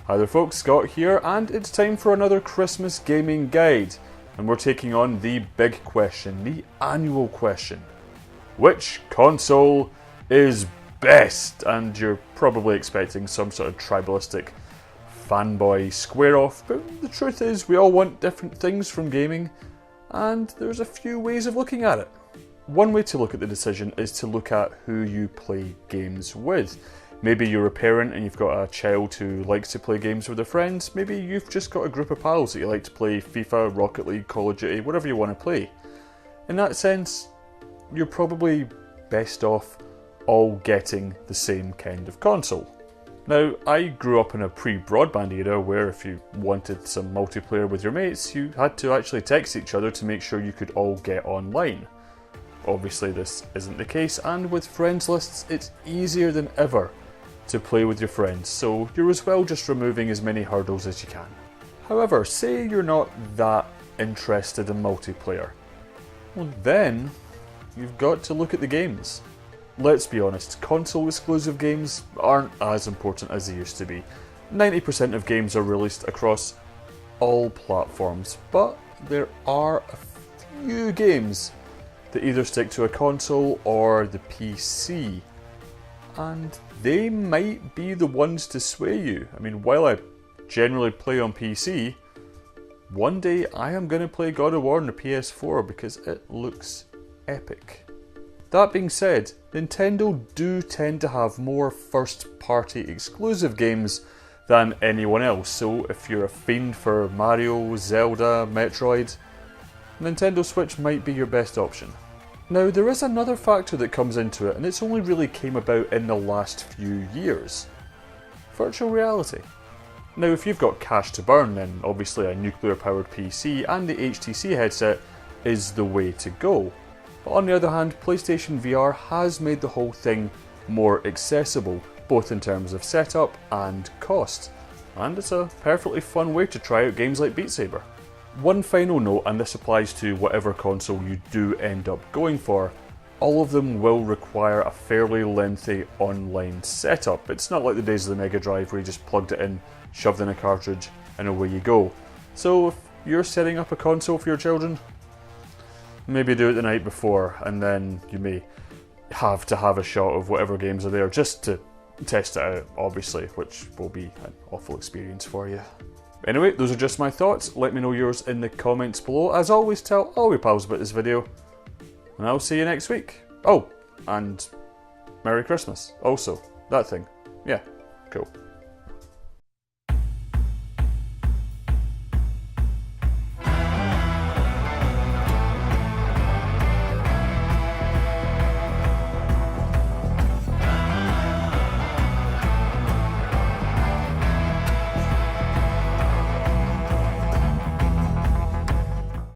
Hi there folks, Scott here, and it's time for another Christmas gaming guide. And we're taking on the big question, the annual question. Which console is best? And you're probably expecting some sort of tribalistic fanboy square off, but the truth is we all want different things from gaming, and there's a few ways of looking at it. One way to look at the decision is to look at who you play games with. Maybe you're a parent and you've got a child who likes to play games with their friends. Maybe you've just got a group of pals that you like to play FIFA, Rocket League, Call of Duty, whatever you want to play. In that sense, you're probably best off all getting the same kind of console. Now, I grew up in a pre-broadband era where if you wanted some multiplayer with your mates, you had to actually text each other to make sure you could all get online. Obviously this isn't the case, and with friends lists it's easier than ever to play with your friends, so you're as well just removing as many hurdles as you can. However, say you're not that interested in multiplayer. Well then, you've got to look at the games. Let's be honest, console exclusive games aren't as important as they used to be. 90% of games are released across all platforms, but there are a few games that either stick to a console or the PC. And they might be the ones to sway you. I mean, while I generally play on PC, one day I am going to play God of War on the PS4 because it looks epic. That being said, Nintendo do tend to have more first-party exclusive games than anyone else, so if you're a fiend for Mario, Zelda, Metroid, Nintendo Switch might be your best option. Now, there is another factor that comes into it, and it's only really came about in the last few years. Virtual reality. Now, if you've got cash to burn, then obviously a nuclear-powered PC and the HTC headset is the way to go. But on the other hand, PlayStation VR has made the whole thing more accessible, both in terms of setup and cost. And it's a perfectly fun way to try out games like Beat Saber. One final note, and this applies to whatever console you do end up going for, all of them will require a fairly lengthy online setup. It's not like the days of the Mega Drive where you just plugged it in, shoved in a cartridge, and away you go. So if you're setting up a console for your children, maybe do it the night before, and then you may have to have a shot of whatever games are there just to test it out, obviously, which will be an awful experience for you. Anyway, those are just my thoughts. Let me know yours in the comments below. As always, tell all your pals about this video, and I'll see you next week. Oh, and Merry Christmas. Also, that thing. Yeah, cool.